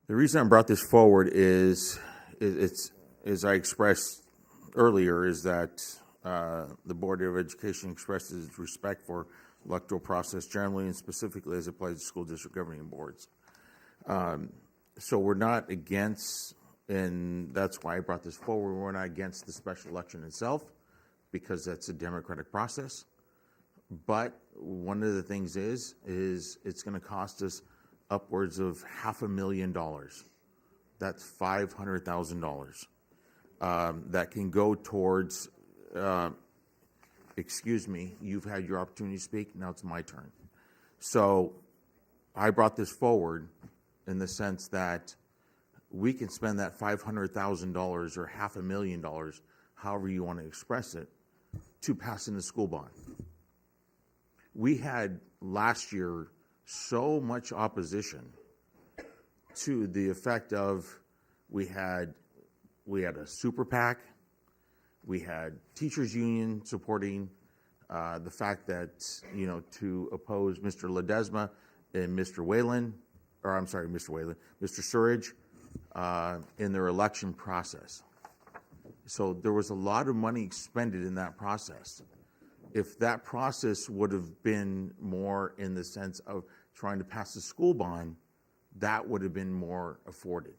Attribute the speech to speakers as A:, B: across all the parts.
A: The reason I brought this forward is it's as I expressed earlier, is that the Board of Education expresses its respect for electoral process generally and specifically as it applies to school district governing boards. So we're not against, and that's why I brought this forward, we're not against the special election itself because that's a democratic process. But one of the things is it's going to cost us upwards of $500,000. That's $500,000 that can go towards, excuse me, you've had your opportunity to speak, now it's my turn. So I brought this forward in the sense that we can spend that $500,000 or $500,000, however you want to express it, to passing the school bond. We had last year so much opposition to the effect of we had a super PAC, we had teachers union supporting the fact that, to oppose Mr. Ledesma and Mr. Surridge in their election process. So there was a lot of money expended in that process. If that process would have been more in the sense of trying to pass the school bond, that would have been more afforded.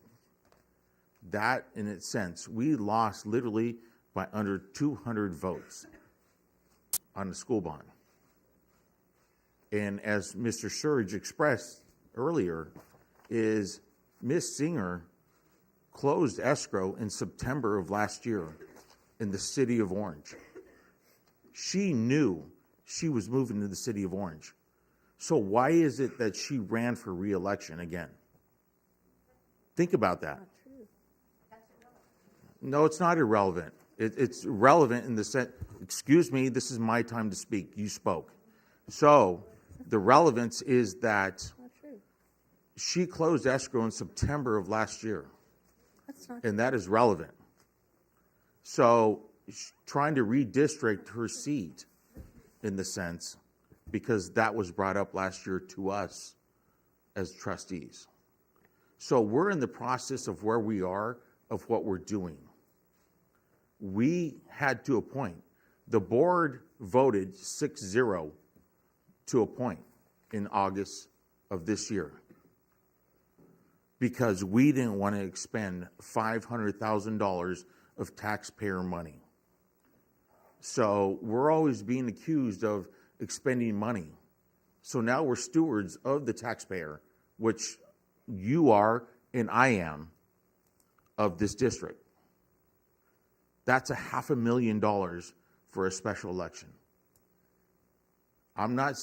A: That, in its sense, we lost literally by under 200 votes on the school bond. And as Mr. Surridge expressed earlier, is Ms. Singer closed escrow in September of last year in the city of Orange. She knew she was moving to the city of Orange. So why is it that she ran for re-election again? Think about that. No, it's not irrelevant. It's relevant in the sense, excuse me, this is my time to speak. You spoke. So the relevance is that she closed escrow in September of last year. And that is relevant. So trying to redistrict her seat in the sense, because that was brought up last year to us as trustees. So we're in the process of where we are, of what we're doing. We had to appoint. The board voted 6-0 to appoint in August of this year because we didn't want to expend $500,000 of taxpayer money. So we're always being accused of expending money. So now we're stewards of the taxpayer, which you are and I am, of this district. That's $500,000 for a special election. I'm not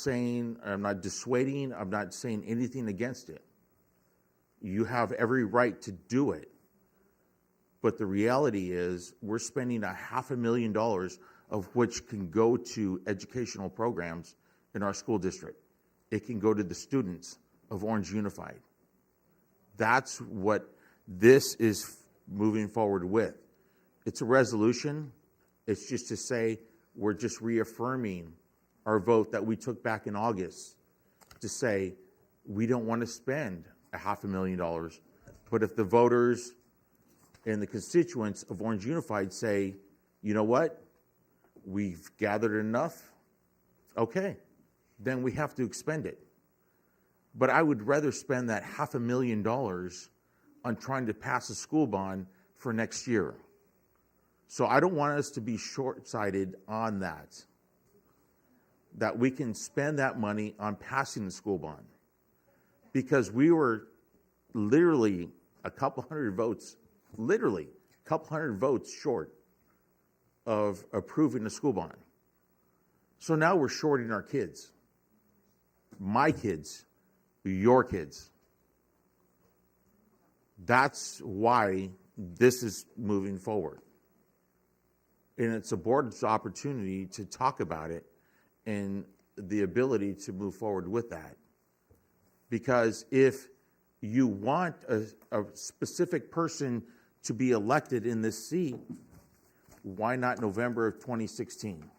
A: dissuading, I'm not saying anything against it. You have every right to do it. But the reality is we're spending $500,000 of which can go to educational programs in our school district. It can go to the students of Orange Unified. That's what this is moving forward with. It's a resolution. It's just to say we're just reaffirming our vote that we took back in August to say we don't want to spend $500,000. But if the voters and the constituents of Orange Unified say, you know what, we've gathered enough, okay, then we have to expend it. But I would rather spend that $500,000 on trying to pass a school bond for next year. So I don't want us to be short-sighted on that we can spend that money on passing the school bond. Because we were literally a couple hundred votes short of approving the school bond. So now we're shorting our kids. My kids, your kids. That's why this is moving forward. And it's a board's opportunity to talk about it and the ability to move forward with that. Because if you want a specific person to be elected in this seat, why not November of 2016?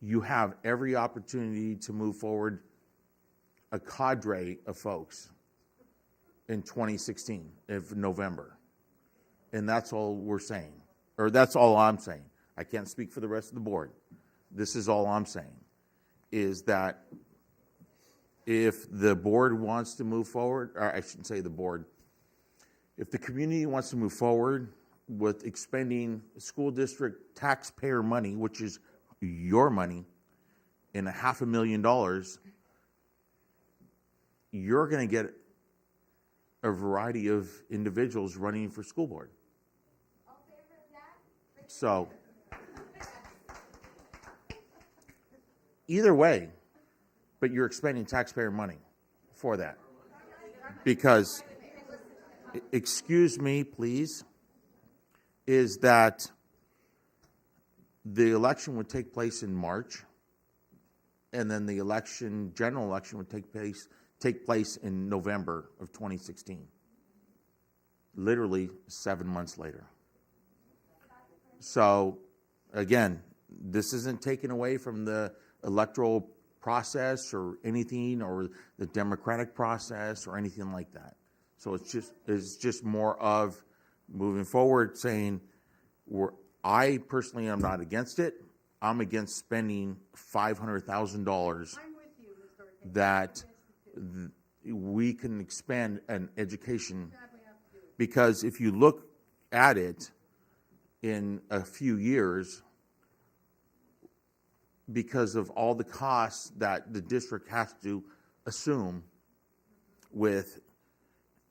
A: You have every opportunity to move forward a cadre of folks. in 2016 of November. And that's all we're saying, or that's all I'm saying. I can't speak for the rest of the board. This is all I'm saying, is that if the board wants to move forward, or I shouldn't say the board, if the community wants to move forward with expending school district taxpayer money, which is your money, in $500,000, you're going to get a variety of individuals running for school board. So, either way, but you're expending taxpayer money for that. Because, excuse me, please, is that the election would take place in March, and then the general election would take place in November of 2016. Literally 7 months later. So, again, this isn't taken away from the electoral process or anything, or the democratic process or anything like that. So it's just more of moving forward, saying I personally am not against it. I'm against spending $500,000 that we can expend an education, because if you look at it in a few years, because of all the costs that the district has to assume with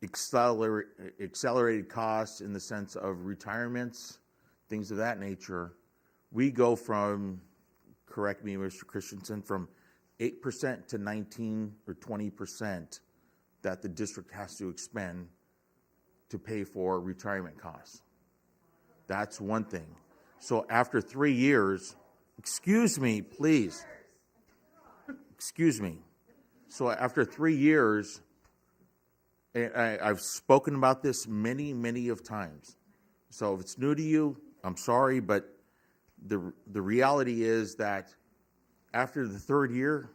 A: accelerated costs in the sense of retirements, things of that nature, we go from, correct me, Mr. Christensen, from 8% to 19 or 20% that the district has to expend to pay for retirement costs. That's one thing. So after 3 years, excuse me, please. Excuse me. So after 3 years, I've spoken about this many, many of times. So if it's new to you, I'm sorry, but the reality is that after the third year,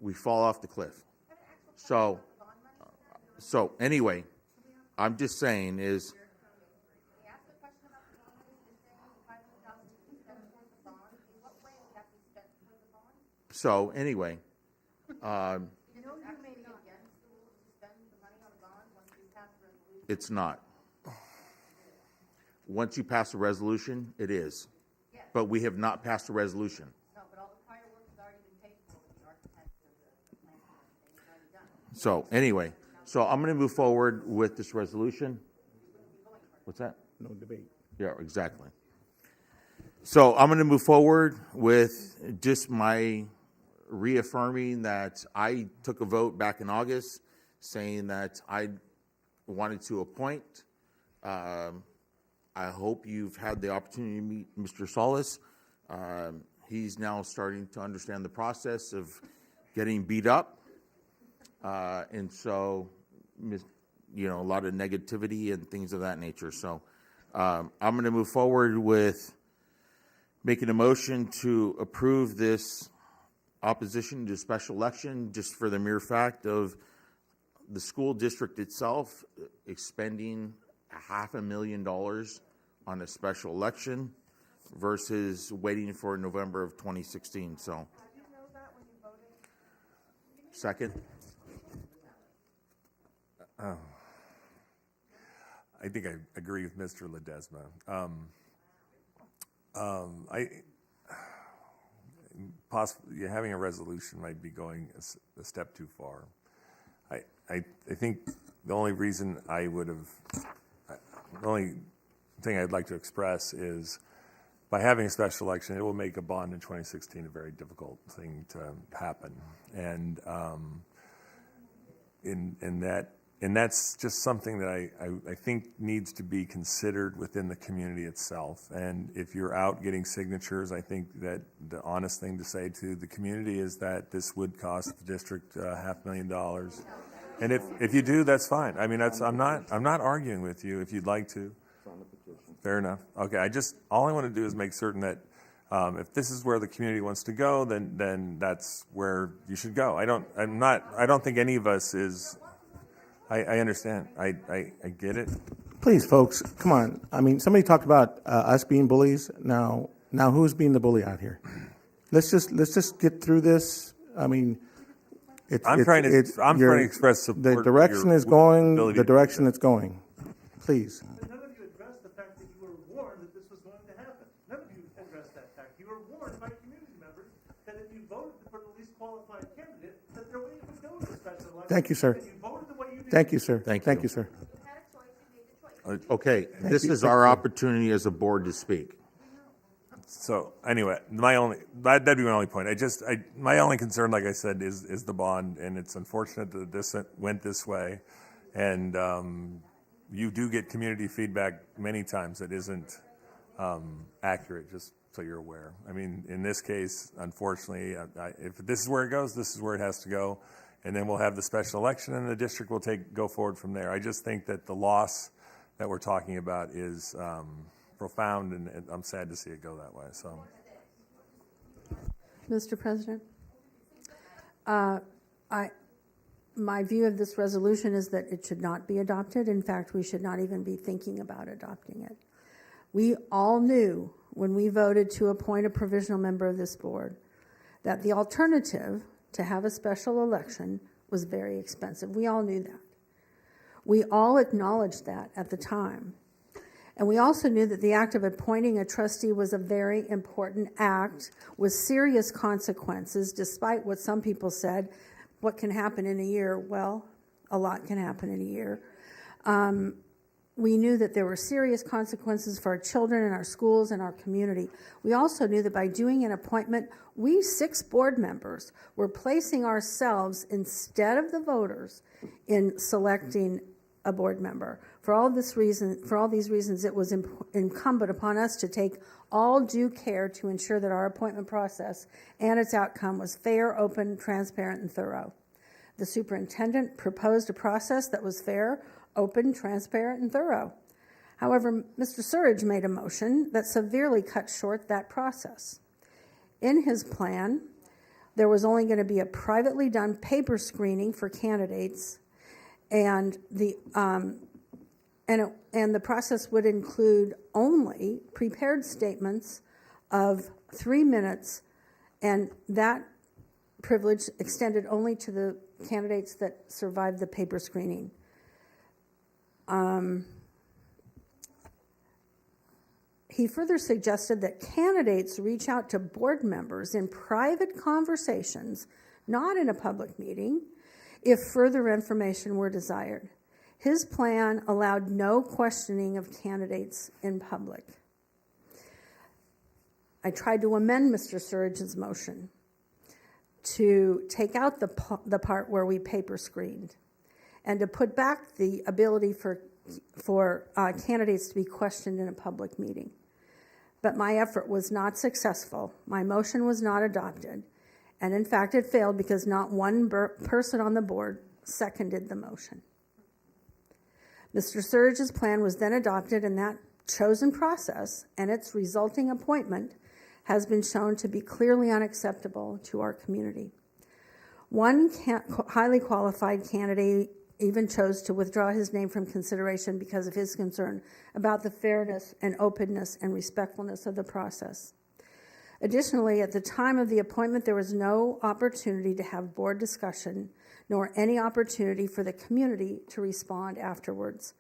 A: we fall off the cliff. So anyway, I'm just saying is, so anyway, it's not. Once you pass a resolution, it is. Yes. But we have not passed a resolution. No, but all the prior work has already been paid for with the architect and the plan and everything already done. So anyway, I'm going to move forward with this resolution. What's that?
B: No debate.
A: Yeah, exactly. So I'm going to move forward with just my reaffirming that I took a vote back in August saying that I wanted to appoint. I hope you've had the opportunity to meet Mr. Solis. He's now starting to understand the process of getting beat up. And so, a lot of negativity and things of that nature. So I'm going to move forward with making a motion to approve this opposition to special election, just for the mere fact of the school district itself expending $500,000 on a special election versus waiting for November of 2016. So,
C: did you know that when you voted?
A: Second.
B: I think I agree with Mr. Ledesma. Possibly having a resolution might be going a step too far. I think the only reason the only thing I'd like to express is, by having a special election, it will make a bond in 2016 a very difficult thing to happen, and that's just something that I think needs to be considered within the community itself. And if you're out getting signatures, I think that the honest thing to say to the community is that this would cost the district $500,000. And if you do, that's fine. I mean, I'm not arguing with you. If you'd like to, fair enough. Okay, all I want to do is make certain that if this is where the community wants to go, then that's where you should go. I don't think any of us is. I understand. I get it.
D: Please, folks, come on. I mean, somebody talked about us being bullies. Now who's being the bully out here? Let's just get through this. I mean,
B: I'm trying to express support.
D: The direction is going.
B: ability
D: The
B: to-
D: direction it's going. Please.
E: But none of you addressed the fact that you were warned that this was going to happen. None of you addressed that fact. You were warned by community members that if you voted for the least qualified candidate, that their way would go to a special election.
D: Thank you, sir.
E: And you voted the way you did.
D: Thank you, sir.
A: Thank
D: Thank
A: you.
D: you, sir.
C: You had a choice, you made the choice.
A: Okay, this is our opportunity as a board to speak.
B: So anyway, that'd be my only point. My only concern, like I said, is the bond, and it's unfortunate that this went this way. And you do get community feedback many times that isn't accurate, just so you're aware. I mean, in this case, unfortunately, if this is where it goes, this is where it has to go. And then we'll have the special election, and the district will go forward from there. I just think that the loss that we're talking about is profound, and I'm sad to see it go that way. So,
F: Mr. President, my view of this resolution is that it should not be adopted. In fact, we should not even be thinking about adopting it. We all knew when we voted to appoint a provisional member of this board that the alternative to have a special election was very expensive. We all knew that. We all acknowledged that at the time. And we also knew that the act of appointing a trustee was a very important act with serious consequences, despite what some people said, what can happen in a year? Well, a lot can happen in a year. We knew that there were serious consequences for our children and our schools and our community. We also knew that by doing an appointment, we 6 board members were placing ourselves instead of the voters in selecting a board member. For all these reasons, it was incumbent upon us to take all due care to ensure that our appointment process and its outcome was fair, open, transparent, and thorough. The superintendent proposed a process that was fair, open, transparent, and thorough. However, Mr. Surridge made a motion that severely cut short that process. In his plan, there was only going to be a privately done paper screening for candidates, and the process would include only prepared statements of 3 minutes, and that privilege extended only to the candidates that survived the paper screening. He further suggested that candidates reach out to board members in private conversations, not in a public meeting, if further information were desired. His plan allowed no questioning of candidates in public. I tried to amend Mr. Surridge's motion to take out the part where we paper screened and to put back the ability for candidates to be questioned in a public meeting. But my effort was not successful. My motion was not adopted. And in fact, it failed because not one person on the board seconded the motion. Mr. Surridge's plan was then adopted, and that chosen process and its resulting appointment has been shown to be clearly unacceptable to our community. One highly qualified candidate even chose to withdraw his name from consideration because of his concern about the fairness and openness and respectfulness of the process. Additionally, at the time of the appointment, there was no opportunity to have board discussion, nor any opportunity for the community to respond afterwards.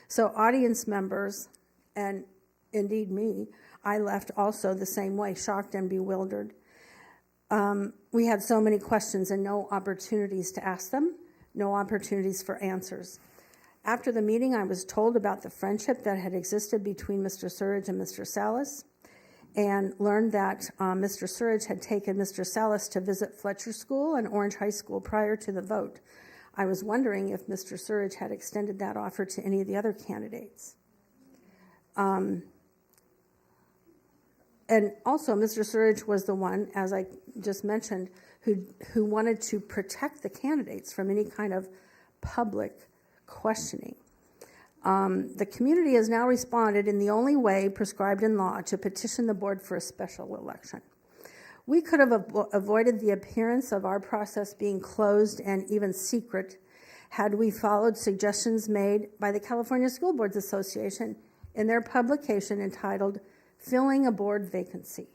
F: So audience members, and indeed me, I left also the same way, shocked and bewildered. We had so many questions and no opportunities to ask them, no opportunities for answers. After the meeting, I was told about the friendship that had existed between Mr. Surridge and Mr. Salas, and learned that Mr. Surridge had taken Mr. Salas to visit Fletcher School and Orange High School prior to the vote. I was wondering if Mr. Surridge had extended that offer to any of the other candidates. And also, Mr. Surridge was the one, as I just mentioned, who wanted to protect the candidates from any kind of public questioning. The community has now responded in the only way prescribed in law to petition the board for a special election. We could have avoided the appearance of our process being closed and even secret had we followed suggestions made by the California School Boards Association in their publication entitled Filling a Board Vacancy.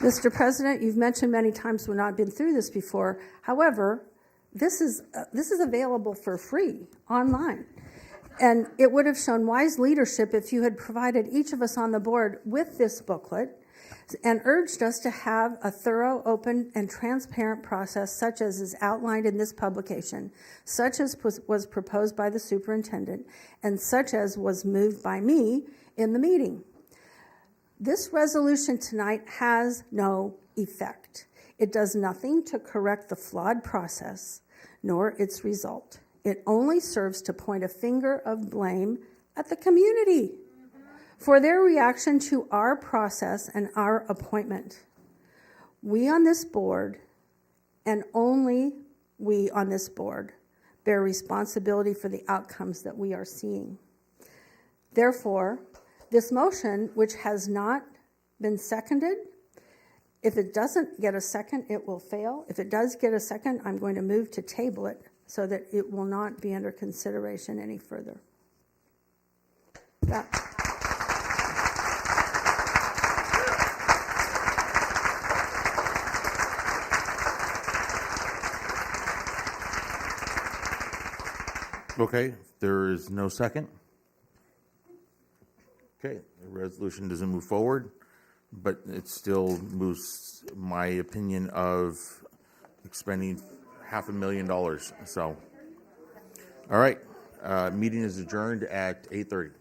F: Mr. President, you've mentioned many times we've not been through this before. However, this is available for free online. And it would have shown wise leadership if you had provided each of us on the board with this booklet and urged us to have a thorough, open, and transparent process such as is outlined in this publication, such as was proposed by the superintendent, and such as was moved by me in the meeting. This resolution tonight has no effect. It does nothing to correct the flawed process, nor its result. It only serves to point a finger of blame at the community for their reaction to our process and our appointment. We on this board, and only we on this board, bear responsibility for the outcomes that we are seeing. Therefore, this motion, which has not been seconded, if it doesn't get a second, it will fail. If it does get a second, I'm going to move to table it so that it will not be under consideration any further.
A: Okay, there is no second. Okay, the resolution doesn't move forward, but it still moves my opinion of expending $500,000. So, all right, meeting is adjourned at 8:30.